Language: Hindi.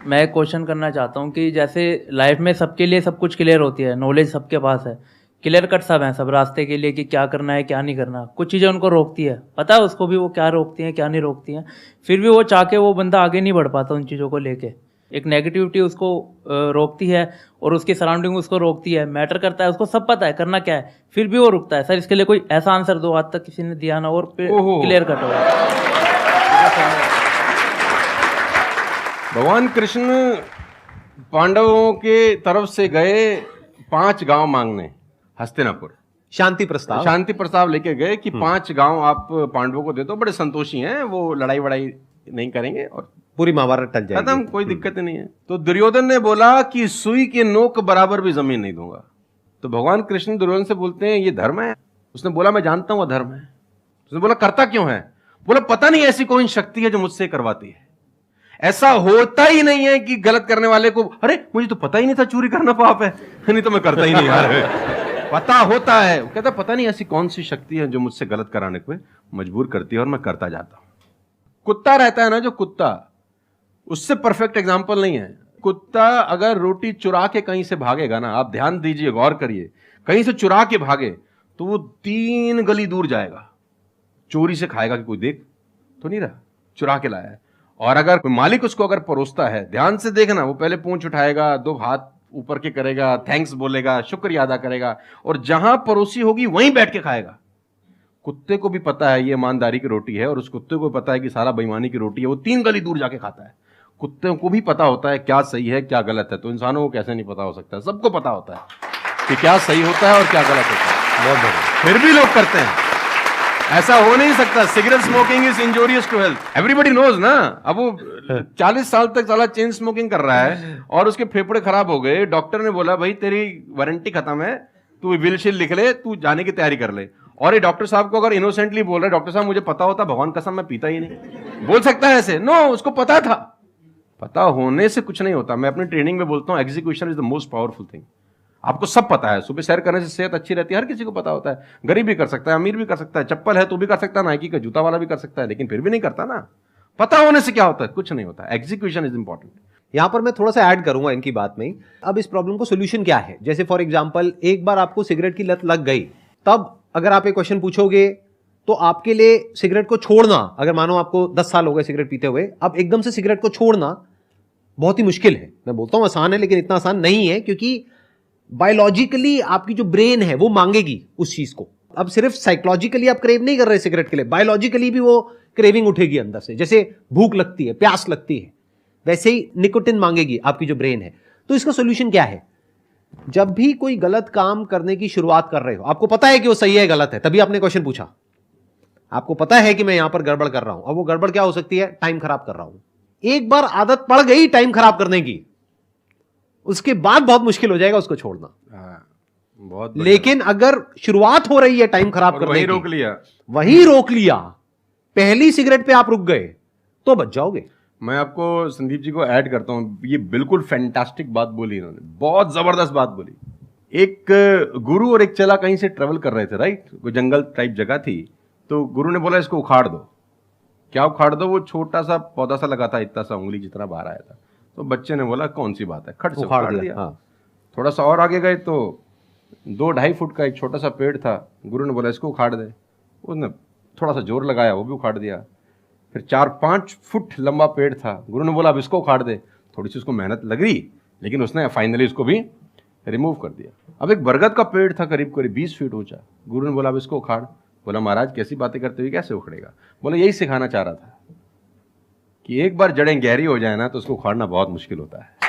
मैं एक क्वेश्चन करना चाहता हूँ कि जैसे लाइफ में सबके लिए सब कुछ क्लियर होती है, नॉलेज सबके पास है, क्लियर कट सब है सब रास्ते के लिए कि क्या करना है क्या नहीं करना। कुछ चीज़ें उनको रोकती है, पता है उसको भी वो क्या रोकती हैं क्या नहीं रोकती हैं, फिर भी वो चाह के वो बंदा आगे नहीं बढ़ पाता उन चीज़ों को लेके। एक नेगेटिविटी उसको रोकती है और उसकी सराउंडिंग उसको रोकती है, मैटर करता है, उसको सब पता है करना क्या है, फिर भी वो रुकता है। सर इसके लिए कोई ऐसा आंसर दो, आज तक किसी ने दिया ना और क्लियर कट हो। भगवान कृष्ण पांडवों के तरफ से गए 5 गांव मांगने हस्तिनापुर, शांति प्रस्ताव लेके गए कि 5 गांव आप पांडवों को दे दो, बड़े संतोषी हैं, वो लड़ाई वड़ाई नहीं करेंगे और पूरी महाभारत टल जाएगी, खत्म, कोई दिक्कत नहीं है। तो दुर्योधन ने बोला कि सुई के नोक बराबर भी जमीन नहीं दूंगा। तो भगवान कृष्ण दुर्योधन से बोलते हैं ये धर्म है? उसने बोला मैं जानता हूं धर्म है। उसने बोला करता क्यों है? बोला पता नहीं ऐसी कोई शक्ति है जो मुझसे करवाती है। ऐसा होता ही नहीं है कि गलत करने वाले को अरे मुझे तो पता ही नहीं था चोरी करना पाप है, नहीं तो मैं करता ही नहीं यार। पता होता है। वो कहता पता नहीं ऐसी कौन सी शक्ति है जो मुझसे गलत कराने को मजबूर करती है और मैं करता जाता हूं। कुत्ता रहता है ना, जो कुत्ता, उससे परफेक्ट एग्जाम्पल नहीं है। कुत्ता अगर रोटी चुरा के कहीं से भागेगा ना, आप ध्यान दीजिए, गौर करिए, कहीं से चुरा के भागे तो वो 3 गली दूर जाएगा, चोरी से खाएगा कि कोई देख तो नहीं रहा, चुरा के लाया है। और अगर मालिक उसको अगर परोसता है, ध्यान से देखना, वो पहले पूंछ उठाएगा, 2 हाथ ऊपर के करेगा, थैंक्स बोलेगा, शुक्रिया अदा करेगा, और जहां परोसी होगी वहीं बैठ के खाएगा। कुत्ते को भी पता है ये ईमानदारी की रोटी है और उस कुत्ते को पता है कि सारा बेईमानी की रोटी है, वो 3 गली दूर जाके खाता है। कुत्ते को भी पता होता है क्या सही है क्या गलत है, तो इंसानों को कैसे नहीं पता हो सकता है? सबको पता होता है कि क्या सही होता है और क्या गलत होता है। बहुत बढ़िया, फिर भी लोग करते हैं। ऐसा हो नहीं सकता। Cigarette smoking is injurious to health, everybody knows ना। अब वो 40 साल तक साला चेन स्मोकिंग कर रहा है और उसके फेफड़े खराब हो गए, डॉक्टर ने बोला भाई तेरी वारंटी खत्म है, तू विल शील लिख ले, तू जाने की तैयारी कर ले। और ये डॉक्टर साहब को अगर इनोसेंटली बोल रहे, डॉक्टर साहब मुझे पता होता, भगवान कसम मैं पीता ही नहीं, बोल सकता है ऐसे? नो, उसको पता था। पता होने से कुछ नहीं होता। मैं अपनी ट्रेनिंग में बोलता हूं execution is the most powerful thing. आपको सब पता है, सुबह सैर करने से सेहत अच्छी रहती है, हर किसी को पता होता है। गरीब भी कर सकता है, अमीर भी कर सकता है, चप्पल है तो भी कर सकता है, नाइकी का जूता वाला भी कर सकता है, लेकिन फिर भी नहीं करता ना। पता होने से क्या होता है? कुछ नहीं होता। Execution is important. यहां पर मैं थोड़ा सा ऐड करूंगा इनकी बात में। अब इस प्रॉब्लम को सोल्यूशन क्या है? जैसे फॉर एग्जांपल, एक बार आपको सिगरेट की लत लग गई, तब अगर आप एक क्वेश्चन पूछोगे तो आपके लिए सिगरेट को छोड़ना, अगर मानो आपको 10 साल हो गए सिगरेट पीते हुए, अब एकदम से सिगरेट को छोड़ना बहुत ही मुश्किल है। मैं बोलता हूं आसान है, लेकिन इतना आसान नहीं है, क्योंकि बायोलॉजिकली आपकी जो ब्रेन है वो मांगेगी उस चीज को। अब सिर्फ साइकोलॉजिकली आप क्रेव नहीं कर रहे सिगरेट के लिए, बायोलॉजिकली भी वो क्रेविंग उठेगी अंदर से। जैसे भूख लगती है, प्यास लगती है, वैसे ही निकोटिन मांगेगी आपकी जो ब्रेन है। तो इसका सोल्यूशन क्या है? जब भी कोई गलत काम करने की शुरुआत कर रहे हो, आपको पता है कि वो सही है गलत है, तभी आपने क्वेश्चन पूछा, आपको पता है कि मैं यहां पर गड़बड़ कर रहा हूं। अब वो गड़बड़ क्या हो सकती है? टाइम खराब कर रहा हूं। एक बार आदत पड़ गई टाइम खराब करने की, उसके बाद बहुत मुश्किल हो जाएगा उसको छोड़ना। बहुत लेकिन अगर शुरुआत हो रही है टाइम खराब करने की, वही रोक लिया, पहली सिगरेट पे आप रुक गए, तो बच जाओगे। मैं आपको संदीप जी को ऐड करता हूं, ये बिल्कुल फैंटास्टिक बात बोली इन्होंने, बहुत जबरदस्त बात बोली। एक गुरु और एक चेला कहीं से ट्रेवल कर रहे थे, राइट? कोई जंगल टाइप जगह थी, तो गुरु ने बोला इसको उखाड़ दो। क्या उखाड़ दो? वो छोटा सा पौधा सा लगा था, इतना सा उंगली जितना बाहर आया था। तो बच्चे ने बोला कौन सी बात है, खट से उखाड़ दिया। हाँ। थोड़ा सा और आगे गए तो 2-2.5 फुट का एक छोटा सा पेड़ था, गुरु ने बोला इसको उखाड़ दे। उसने थोड़ा सा जोर लगाया, वो भी उखाड़ दिया। फिर 4-5 फुट लंबा पेड़ था, गुरु ने बोला अब इसको उखाड़ दे। थोड़ी सी उसको मेहनत लग रही, लेकिन उसने फाइनली उसको भी रिमूव कर दिया। अब एक बरगद का पेड़ था करीब 20 फीट ऊंचा, गुरु ने बोला अब इसको उखाड़। बोला महाराज कैसी बातें करते हुए, कैसे उखड़ेगा? बोला यही सिखाना चाह रहा था कि एक बार जड़ें गहरी हो जाए ना तो उसको उखाड़ना बहुत मुश्किल होता है।